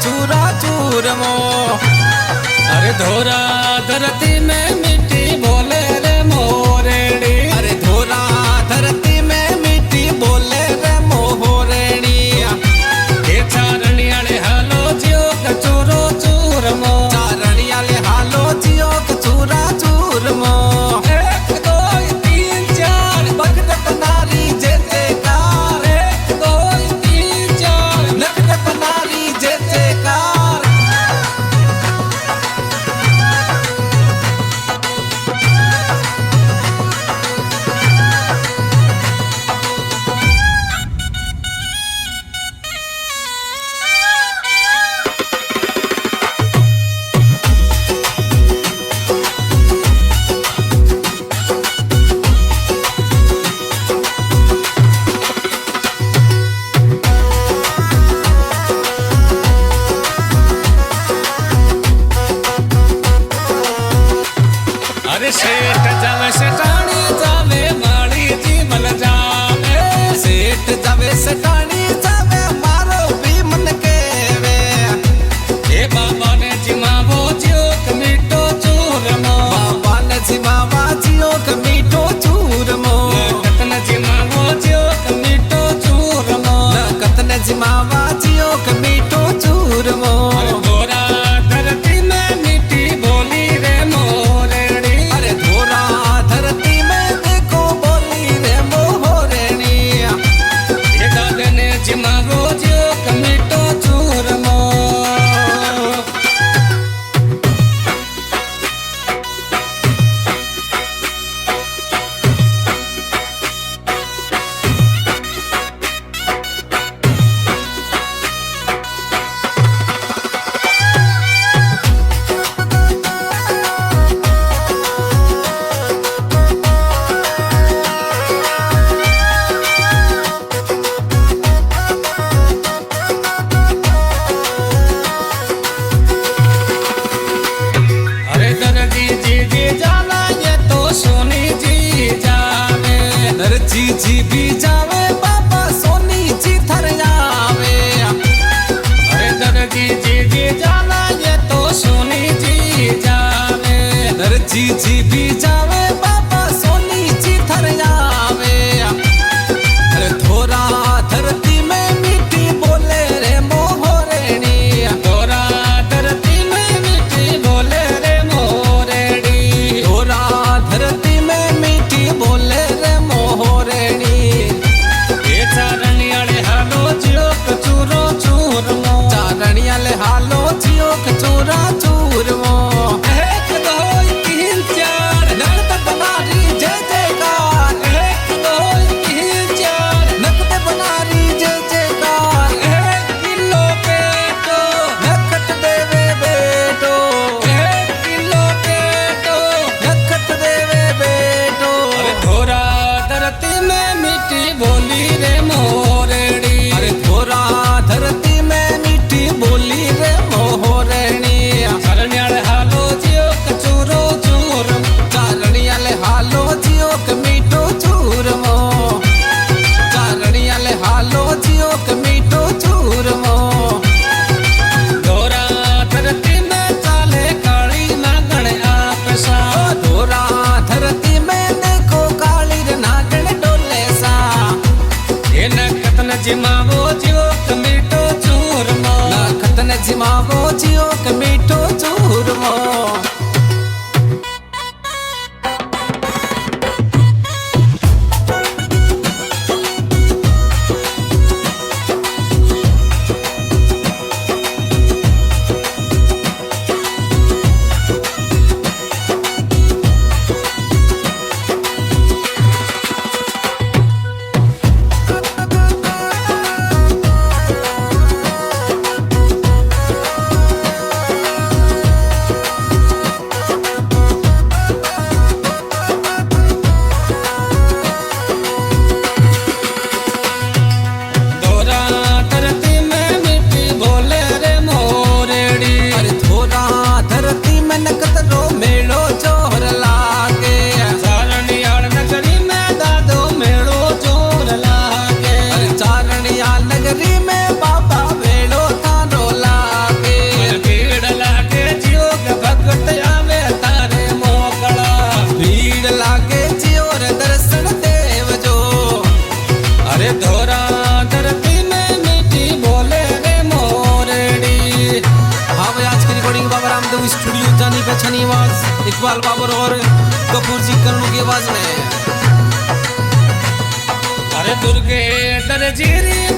चूरा चूरमो। अरे धोरा धरती में मिट्टी बोले रे मोरेड़ी। अरे धोरा धरती में मिट्टी बोले रे मोरेड़ी। ये चारणियाले हालो जियो कचूरो चूरमो। चारणियाले हालो जियो कचूरा चूरमो। एक दो तीन चार बखत नारी जे जयकार। एक दो तीन चार लखनत नारी जे जयकार। अरे सेठ जावे सेठानी जावे माली जीवन जावे। सेठ जावे सटाणी जावे मारो भी मन केवे। हे बाबा ने जिमावो जियो कमीटो चूरमो। बाबा ने जिमावा जियो कमीटो चूरमो। कतन जिमावो जियो कमीटो चूरमो। कतन जिमावा जियो कमीटो चूरमो। अरे धोरा धरती में मिट्टी बोली रे मोरेड़ी। अरे धोरा धरती इकबाल बाबर और कपूर जी करणू की आवाज में। अरे दुर्गे दर जीरी